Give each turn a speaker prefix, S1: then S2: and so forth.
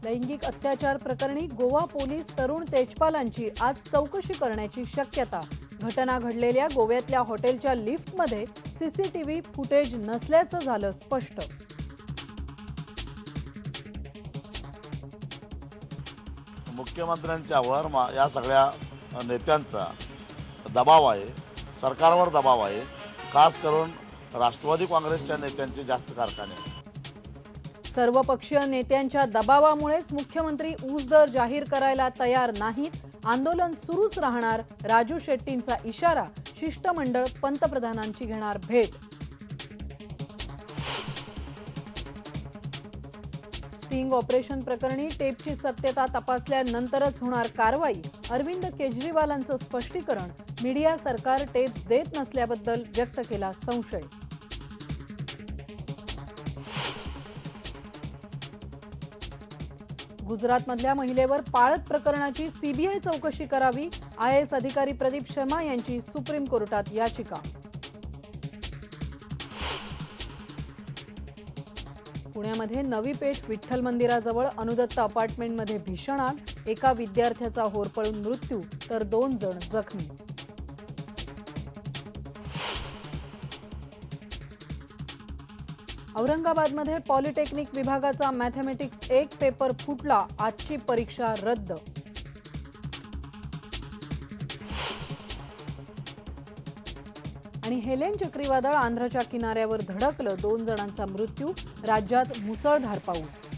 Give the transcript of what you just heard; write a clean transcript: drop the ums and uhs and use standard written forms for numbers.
S1: लैंगिक अत्याचार प्रकरणी गोवा पोलीस तरुण तेजपालांची आज चौकशी करण्याची शक्यता। घटना घडलेल्या गोव्यातल्या हॉटेलच्या लिफ्टमध्ये सीसीटीव्ही फुटेज नसल्याचं झालं स्पष्ट।
S2: मुख्यमंत्र्यांच्यावर या सगळ्या नेत्यांचा दबाव आहे, सरकारवर दबाव आहे। खास करून राष्ट्रवादी काँग्रेसच्या नेत्यांचे जास्त कारखाने आहेत।
S1: सर्वपक्षीय नेत्यांच्या दबावामुळेच मुख्यमंत्री ऊस दर जाहीर करायला तयार नाहीत। आंदोलन सुरूच राहणार, राजू शेट्टींचा इशारा। शिष्टमंडळ पंतप्रधानांची घेणार भेट। स्टिंग ऑपरेशन प्रकरणी टेपची सत्यता तपासल्यानंतरच होणार कारवाई। अरविंद केजरीवालांचं स्पष्टीकरण। मीडिया सरकार टेप देत नसल्याबद्दल व्यक्त केला संशय। गुजरातमधल्या महिलेवर पाळत प्रकरणाची सीबीआय चौकशी करावी। आयएएस अधिकारी प्रदीप शर्मा यांची सुप्रीम कोर्टात याचिका। पुण्यामध्ये नवी पेठ विठ्ठल मंदिराजवळ अनुदत्त अपार्टमेंटमध्ये भीषण आग। एका विद्यार्थ्याचा होरपळून मृत्यू तर 2 जण जखमी। औरंगाबादमध्ये पॉलिटेक्निक विभागाचा मॅथमॅटिक्स 1 पेपर फुटला। आजची परीक्षा रद्द। आणि हेलेन चक्रीवादळ आंध्रच्या किनाऱ्यावर धडकलं, 2 जणांचा मृत्यू। राज्यात मुसळधार पाऊस।